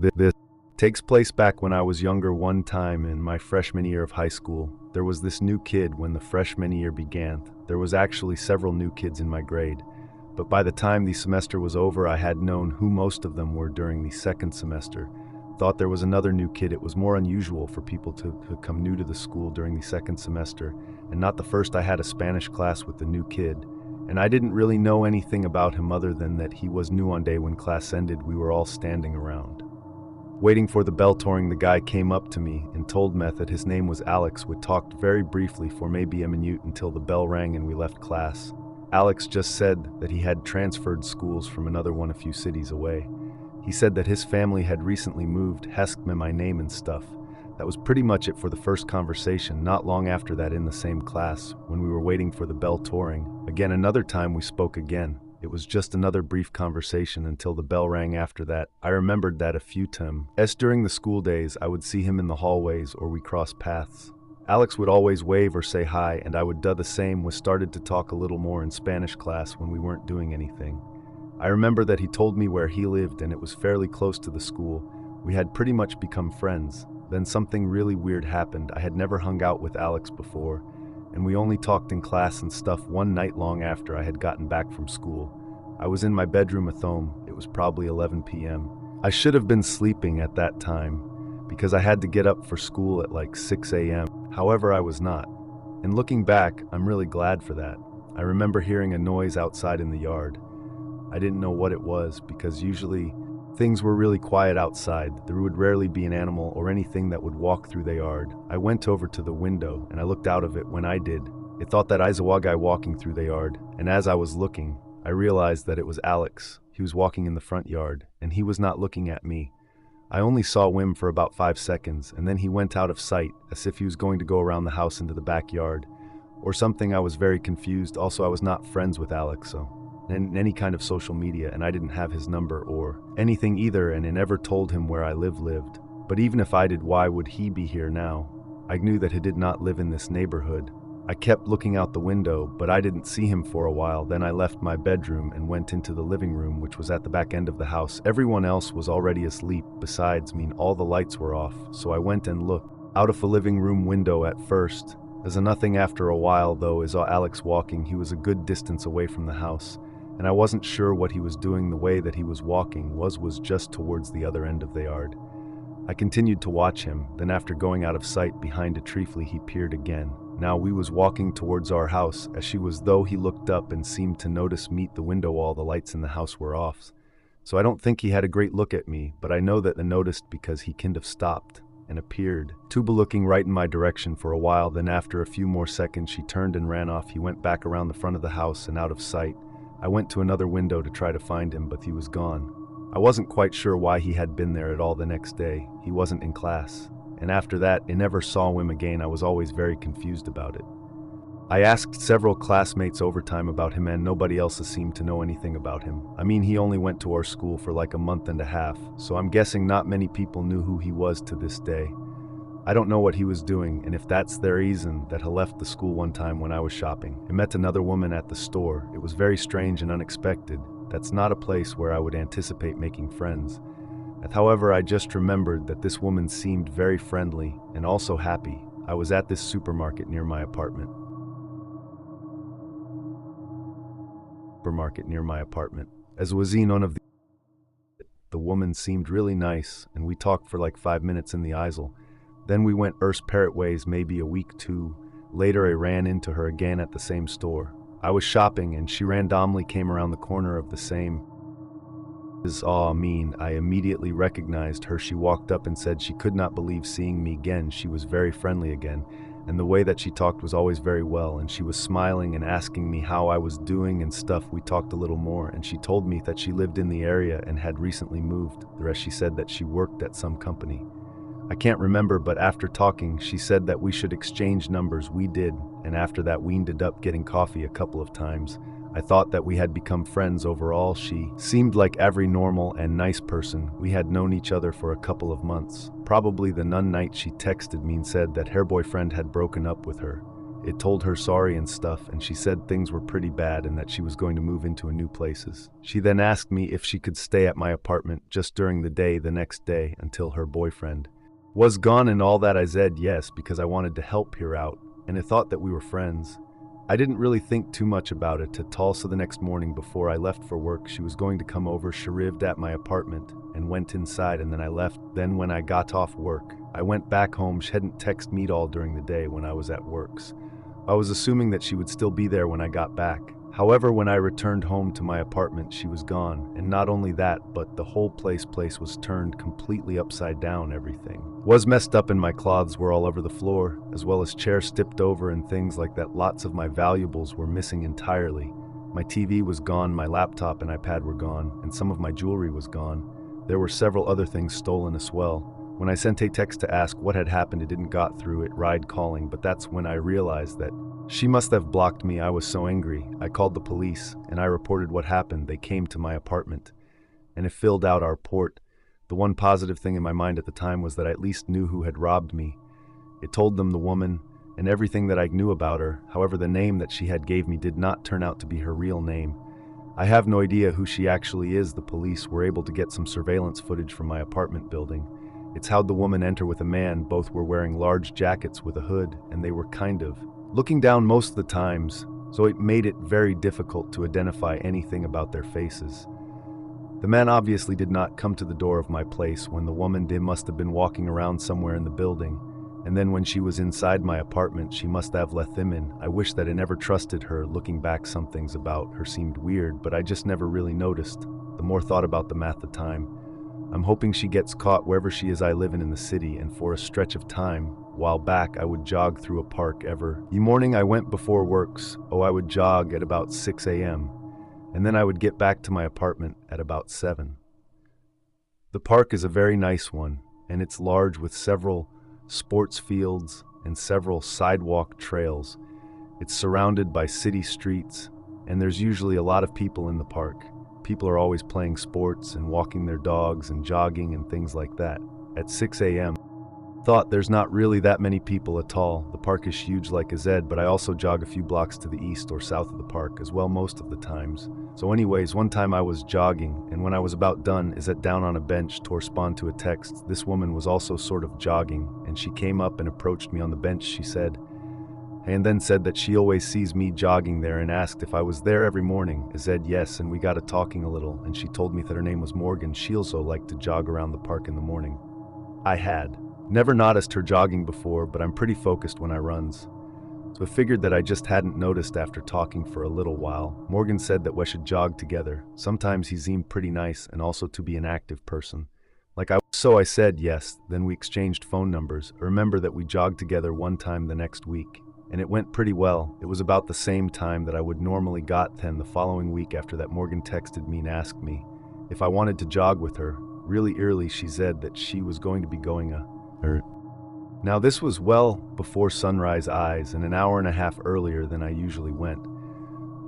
This takes place back when I was younger. One time in my freshman year of high school, there was this new kid. When the freshman year began, there was actually several new kids in my grade. But by the time the semester was over, I had known who most of them were during the second semester. Thought there was another new kid. It was more unusual for people to come new to the school during the second semester, and not the first. I had a Spanish class with the new kid, and I didn't really know anything about him other than that he was new. On day when class ended, we were all standing around waiting for the bell to ring. The guy came up to me and told me that his name was Alex. We talked very briefly for maybe a minute until the bell rang and we left class. Alex just said that he had transferred schools from another one a few cities away. He said that his family had recently moved, asked me my name and stuff. That was pretty much it for the first conversation. Not long after that, in the same class, when we were waiting for the bell to ring, again another time we spoke again. It was just another brief conversation until the bell rang. After that, I remembered that a few times during the school days I would see him in the hallways or we crossed paths. Alex would always wave or say hi, and I would do the same. We started to talk a little more in Spanish class when we weren't doing anything. I remember that he told me where he lived, and it was fairly close to the school. We had pretty much become friends. Then something really weird happened. I had never hung out with Alex before, and we only talked in class and stuff. One night long after I had gotten back from school, I was in my bedroom at home. It was probably 11 p.m. I should have been sleeping at that time because I had to get up for school at like 6 a.m. However, I was not. And looking back, I'm really glad for that. I remember hearing a noise outside in the yard. I didn't know what it was because usually things were really quiet outside. There would rarely be an animal or anything that would walk through the yard. I went over to the window and I looked out of it. When I did, it thought that I saw a guy walking through the yard. And as I was looking, I realized that it was Alex. He was walking in the front yard and he was not looking at me. I only saw him for about 5 seconds, and then he went out of sight as if he was going to go around the house into the backyard or something. I was very confused. Also, I was not friends with Alex, in any kind of social media, and I didn't have his number or anything either, and I never told him where I lived. But even if I did, why would he be here now? I knew that he did not live in this neighborhood. I kept looking out the window, but I didn't see him for a while. Then I left my bedroom and went into the living room, which was at the back end of the house. Everyone else was already asleep besides me. All the lights were off, so I went and looked out of the living room window at first. As a nothing. After a while, though, I saw Alex walking. He was a good distance away from the house, and I wasn't sure what he was doing. The way that he was walking was just towards the other end of the yard. I continued to watch him. Then after going out of sight behind a tree, he peered again. Now we was walking towards our house, as she was, though he looked up and seemed to notice me at the window. All the lights in the house were off, so I don't think he had a great look at me, but I know that I noticed because he kind of stopped and appeared to be looking right in my direction for a while. Then after a few more seconds, she turned and ran off. He went back around the front of the house and out of sight. I went to another window to try to find him, but he was gone. I wasn't quite sure why he had been there at all. The next day, he wasn't in class. And after that, I never saw him again. I was always very confused about it. I asked several classmates over time about him, and nobody else seemed to know anything about him. I mean, he only went to our school for like a month and a half, so I'm guessing not many people knew who he was to this day. I don't know what he was doing, and if that's the reason that he left the school. One time when I was shopping, I met another woman at the store. It was very strange and unexpected. That's not a place where I would anticipate making friends. However, I just remembered that this woman seemed very friendly and also happy. I was at this supermarket near my apartment. As was in one of the woman seemed really nice, and we talked for like 5 minutes in the aisle. Then we went parrot ways. Maybe a week, 2 later, I ran into her again at the same store. I was shopping and she randomly came around the corner of the same. I immediately recognized her. She walked up and said she could not believe seeing me again. She was very friendly again, and the way that she talked was always very well, and she was smiling and asking me how I was doing and stuff. We talked a little more, and she told me that she lived in the area and had recently moved. The rest, she said that she worked at some company. I can't remember, but after talking, she said that we should exchange numbers. We did, and after that we ended up getting coffee a couple of times. I thought that we had become friends. Overall, she seemed like every normal and nice person. We had known each other for a couple of months. Probably the night she texted me and said that her boyfriend had broken up with her. It told her sorry and stuff, and she said things were pretty bad and that she was going to move into a new places. She then asked me if she could stay at my apartment just during the day the next day until her boyfriend was gone and all that. I said yes because I wanted to help her out, and I thought that we were friends. I didn't really think too much about it at all, so the next morning before I left for work, she was going to come over. She arrived at my apartment and went inside, and then I left. Then when I got off work, I went back home. She hadn't texted me at all during the day when I was at works. I was assuming that she would still be there when I got back. However, when I returned home to my apartment, she was gone. And not only that, but the whole place was turned completely upside down. Everything was messed up and my clothes were all over the floor, as well as chairs tipped over and things like that. Lots of my valuables were missing entirely. My TV was gone, my laptop and iPad were gone, and some of my jewelry was gone. There were several other things stolen as well. When I sent a text to ask what had happened, it didn't got through. It tried calling, but that's when I realized that she must have blocked me. I was so angry. I called the police and I reported what happened. They came to my apartment and it filled out our report. The one positive thing in my mind at the time was that I at least knew who had robbed me. It told them the woman and everything that I knew about her. However, the name that she had gave me did not turn out to be her real name. I have no idea who she actually is. The police were able to get some surveillance footage from my apartment building. It's how the woman entered with a man. Both were wearing large jackets with a hood, and they were kind of looking down most of the times, so it made it very difficult to identify anything about their faces. The man obviously did not come to the door of my place. When the woman did, must have been walking around somewhere in the building, and then when she was inside my apartment, she must have let them in. I wish that I never trusted her. Looking back, some things about her seemed weird, but I just never really noticed. The more thought about them at the time. I'm hoping she gets caught wherever she is. I live in the city, and for a stretch of time, while back, I would jog through a park every morning. I went before works. I would jog at about 6 a.m., and then I would get back to my apartment at about 7. The park is a very nice one, and it's large with several sports fields and several sidewalk trails. It's surrounded by city streets, and there's usually a lot of people in the park. People are always playing sports and walking their dogs and jogging and things like that. At 6 a.m., thought there's not really that many people at all. The park is huge like a Z, but I also jog a few blocks to the east or south of the park as well most of the times. So anyways, one time I was jogging, and when I was about done, is at down on a bench to respond to a text. This woman was also sort of jogging, and she came up and approached me on the bench. She said, and then said that she always sees me jogging there and asked if I was there every morning. I said yes, and we got to talking a little, and she told me that her name was Morgan. She also liked to jog around the park in the morning. I had never noticed her jogging before, but I'm pretty focused when I runs. So I figured that I just hadn't noticed after talking for a little while. Morgan said that we should jog together. Sometimes he seemed pretty nice and also to be an active person. So I said yes, then we exchanged phone numbers. I remember that we jogged together one time the next week, and it went pretty well. It was about the same time that I would normally got. Then the following week after that, Morgan texted me and asked me if I wanted to jog with her. Really early, she said that she was going to be going Now this was well before sunrise eyes and an hour and a half earlier than I usually went.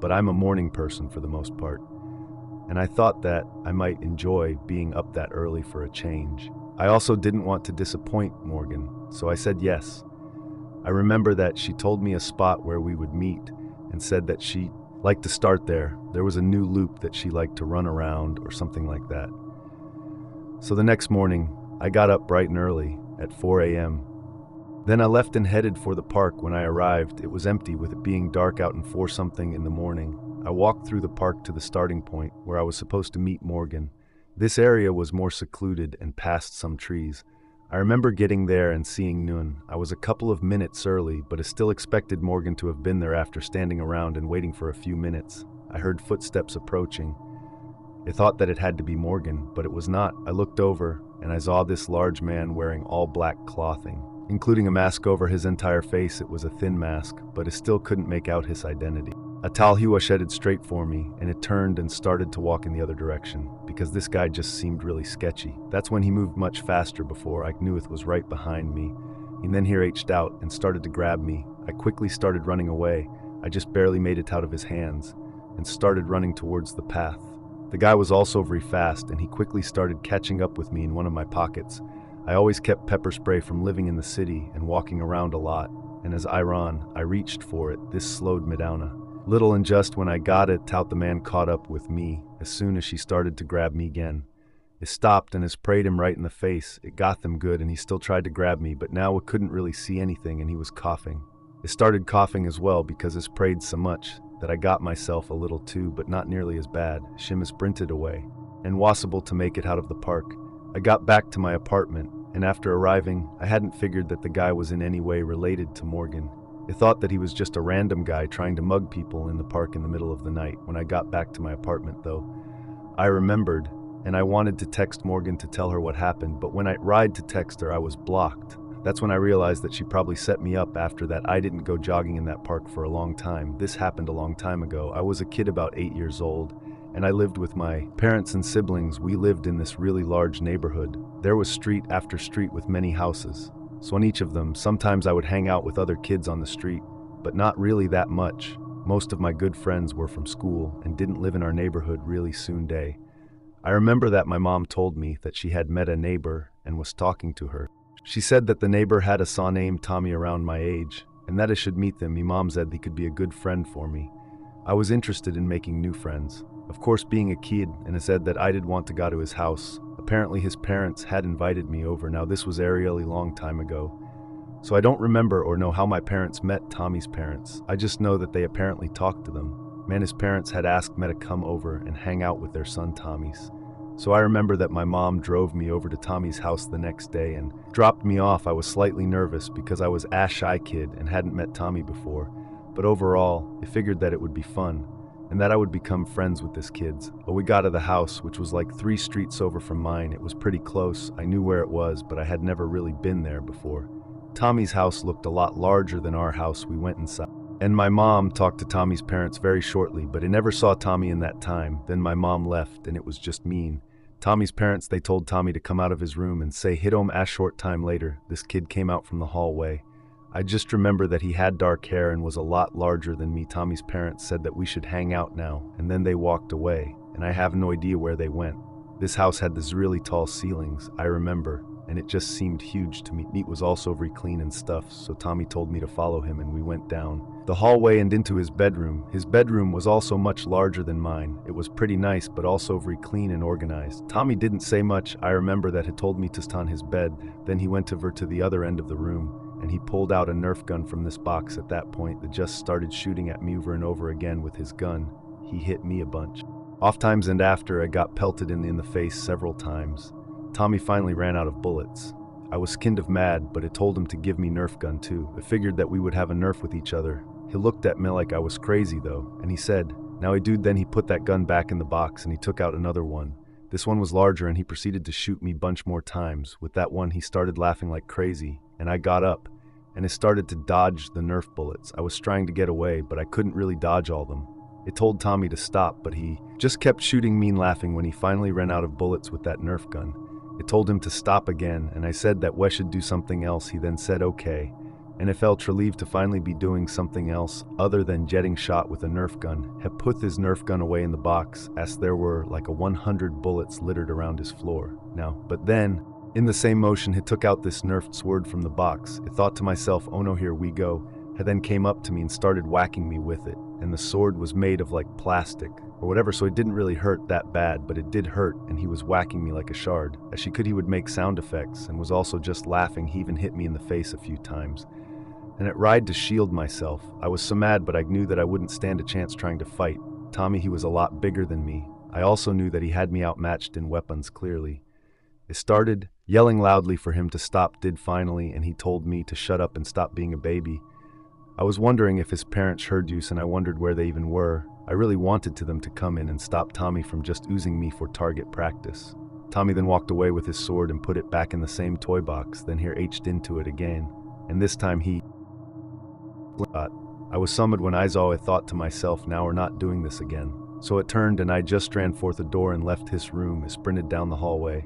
But I'm a morning person for the most part, and I thought that I might enjoy being up that early for a change. I also didn't want to disappoint Morgan, so I said yes. I remember that she told me a spot where we would meet and said that she liked to start there. There was a new loop that she liked to run around or something like that. So the next morning, I got up bright and early at 4 a.m. Then I left and headed for the park. When I arrived, it was empty with it being dark out and 4 something in the morning. I walked through the park to the starting point where I was supposed to meet Morgan. This area was more secluded and past some trees. I remember getting there and seeing noon. I was a couple of minutes early, but I still expected Morgan to have been there. After standing around and waiting for a few minutes, I heard footsteps approaching. I thought that it had to be Morgan, but it was not. I looked over and I saw this large man wearing all black clothing, including a mask over his entire face. It was a thin mask, but I still couldn't make out his identity. A tall he was headed straight for me, and it turned and started to walk in the other direction, because this guy just seemed really sketchy. That's when he moved much faster before I knew it was right behind me. And then he reached out and started to grab me. I quickly started running away. I just barely made it out of his hands and started running towards the path. The guy was also very fast, and he quickly started catching up with me in one of my pockets. I always kept pepper spray from living in the city and walking around a lot. and as I reached for it. This slowed me down a little, and just when I got it out, the man caught up with me as soon as she started to grab me again. It stopped and sprayed him right in the face. It got them good, and he still tried to grab me, but now I couldn't really see anything, and he was coughing. I started coughing as well because it sprayed so much that I got myself a little too, but not nearly as bad. Shim sprinted away, and wasable to make it out of the park. I got back to my apartment, and after arriving, I hadn't figured that the guy was in any way related to Morgan. I thought that he was just a random guy trying to mug people in the park in the middle of the night. When I got back to my apartment, though, I remembered, and I wanted to text Morgan to tell her what happened, but when I tried to text her, I was blocked. That's when I realized that she probably set me up. After that, I didn't go jogging in that park for a long time. This happened a long time ago. I was a kid about 8 years old, and I lived with my parents and siblings. We lived in this really large neighborhood. There was street after street with many houses. So on each of them, sometimes I would hang out with other kids on the street, but not really that much. Most of my good friends were from school and didn't live in our neighborhood really soon day. I remember that my mom told me that she had met a neighbor and was talking to her. She said that the neighbor had a son named Tommy around my age, and that I should meet them. My mom said he could be a good friend for me. I was interested in making new friends. Of course, being a kid, and I said that I did want to go to his house. Apparently his parents had invited me over. Now this was a really long time ago, so I don't remember or know how my parents met Tommy's parents. I just know that they apparently talked to them. Man, his parents had asked me to come over and hang out with their son Tommy's. So I remember that my mom drove me over to Tommy's house the next day and dropped me off. I was slightly nervous because I was a shy kid and hadn't met Tommy before, but overall, I figured that it would be fun and that I would become friends with this kid. But we got to the house, which was like 3 streets over from mine. It was pretty close. I knew where it was, but I had never really been there before. Tommy's house looked a lot larger than our house. We went inside, and my mom talked to Tommy's parents very shortly, but I never saw Tommy in that time. Then my mom left, and it was just mean. Tommy's parents, they told Tommy to come out of his room and say hit him. A short time later, this kid came out from the hallway. I just remember that he had dark hair and was a lot larger than me. Tommy's parents said that we should hang out now, and then they walked away, and I have no idea where they went. This house had these really tall ceilings, I remember, and it just seemed huge to me. It was also very clean and stuff, so Tommy told me to follow him, and we went down the hallway and into his bedroom. His bedroom was also much larger than mine. It was pretty nice, but also very clean and organized. Tommy didn't say much. I remember that he told me to stand on his bed. Then he went over to the other end of the room, and he pulled out a Nerf gun from this box. At that point, they just started shooting at me over and over again with his gun. He hit me a bunch. Oft times, and after I got pelted in the face several times. Tommy finally ran out of bullets. I was kind of mad, but I told him to give me Nerf gun too. I figured that we would have a Nerf with each other. He looked at me like I was crazy though, and he said, "Now dude." Then he put that gun back in the box and he took out another one. This one was larger, and he proceeded to shoot me a bunch more times. With that one, he started laughing like crazy, and I got up, and I started to dodge the Nerf bullets. I was trying to get away, but I couldn't really dodge all them. I told Tommy to stop, but he just kept shooting me and laughing. When he finally ran out of bullets with that Nerf gun, I told him to stop again, and I said that we should do something else. He then said okay, and I felt relieved to finally be doing something else other than getting shot with a Nerf gun. He put his Nerf gun away in the box, as there were like 100 bullets littered around his floor. But then, in the same motion, he took out this Nerf sword from the box. I thought to myself, oh no, here we go. He then came up to me and started whacking me with it, and the sword was made of like plastic or whatever, so it didn't really hurt that bad, but it did hurt, and he was whacking me like a shard. As she could, he would make sound effects and was also just laughing. He even hit me in the face a few times, and it tried to shield myself. I was so mad, but I knew that I wouldn't stand a chance trying to fight. Tommy, he was a lot bigger than me. I also knew that he had me outmatched in weapons, clearly. I started yelling loudly for him to stop, did finally, and he told me to shut up and stop being a baby. I was wondering if his parents heard use, and I wondered where they even were. I really wanted them to come in and stop Tommy from just using me for target practice. Tommy then walked away with his sword and put it back in the same toy box, then he reached into it again, and this time he I was summoned when I thought to myself, now we're not doing this again. So it turned, and I just ran forth the door and left his room. I sprinted down the hallway.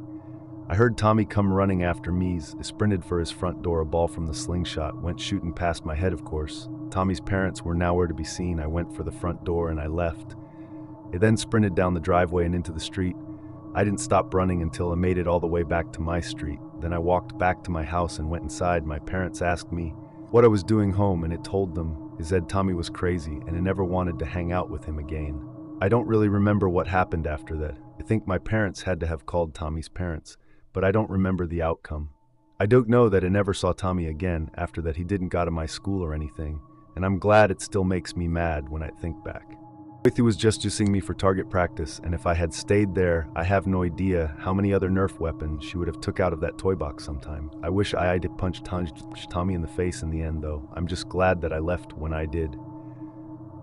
I heard Tommy come running after me. I sprinted for his front door. A ball from the slingshot went shooting past my head, of course. Tommy's parents were nowhere to be seen. I went for the front door and I left. I then sprinted down the driveway and into the street. I didn't stop running until I made it all the way back to my street. Then I walked back to my house and went inside. My parents asked me what I was doing home, and it told them is that Tommy was crazy and I never wanted to hang out with him again. I don't really remember what happened after that. I think my parents had to have called Tommy's parents, but I don't remember the outcome. I don't know that I never saw Tommy again after that. He didn't go to my school or anything, and I'm glad. It still makes me mad when I think back. He was just using me for target practice, and if I had stayed there, I have no idea how many other Nerf weapons she would have took out of that toy box sometime. I wish I had punched Tommy in the face in the end, though. I'm just glad that I left when I did.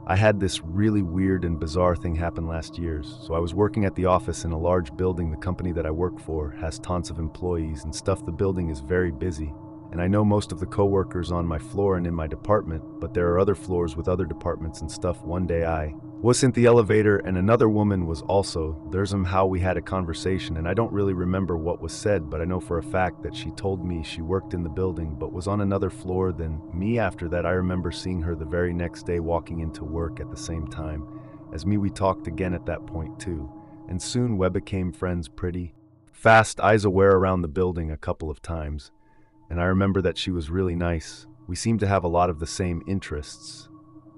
I had this really weird and bizarre thing happen last year. So I was working at the office in a large building. The company that I work for has tons of employees and stuff. The building is very busy. And I know most of the coworkers on my floor and in my department, but there are other floors with other departments and stuff. One day I was in the elevator and another woman was also. There's how we had a conversation, and I don't really remember what was said, but I know for a fact that she told me she worked in the building but was on another floor than me. After that, I remember seeing her the very next day walking into work at the same time as me. We talked again at that point too, and soon we became friends pretty fast. Eyes aware around the building a couple of times, and I remember that she was really nice. We seemed to have a lot of the same interests.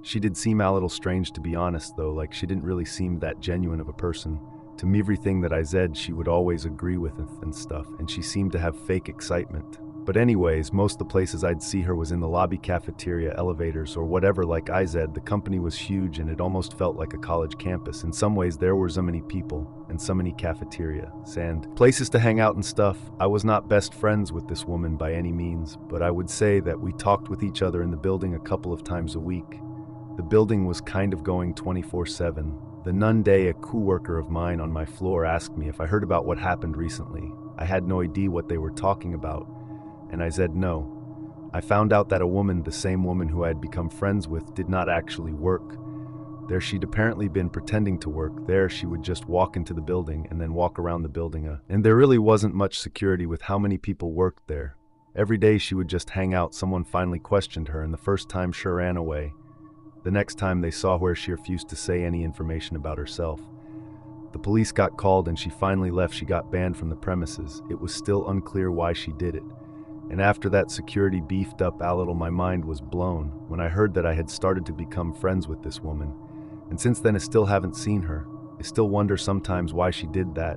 She did seem a little strange, to be honest, though. Like, she didn't really seem that genuine of a person. To me, everything that I said she would always agree with and stuff, and she seemed to have fake excitement. But anyways, most of the places I'd see her was in the lobby, cafeteria, elevators, or whatever. Like I said, the company was huge and it almost felt like a college campus. In some ways, there were so many people and so many cafeterias and places to hang out and stuff. I was not best friends with this woman by any means, but I would say that we talked with each other in the building a couple of times a week. The building was kind of going 24/7. The one day, a co-worker of mine on my floor asked me if I heard about what happened recently. I had no idea what they were talking about, and I said no. I found out that a woman, the same woman who I had become friends with, did not actually work there. She'd apparently been pretending to work there. She would just walk into the building and then walk around the building. And there really wasn't much security with how many people worked there. Every day she would just hang out. Someone finally questioned her, and the first time she ran away. The next time they saw her, she refused to say any information about herself. The police got called and she finally left. She got banned from the premises. It was still unclear why she did it. And after that, security beefed up a little. My mind was blown when I heard that I had started to become friends with this woman. And since then, I still haven't seen her. I still wonder sometimes why she did that.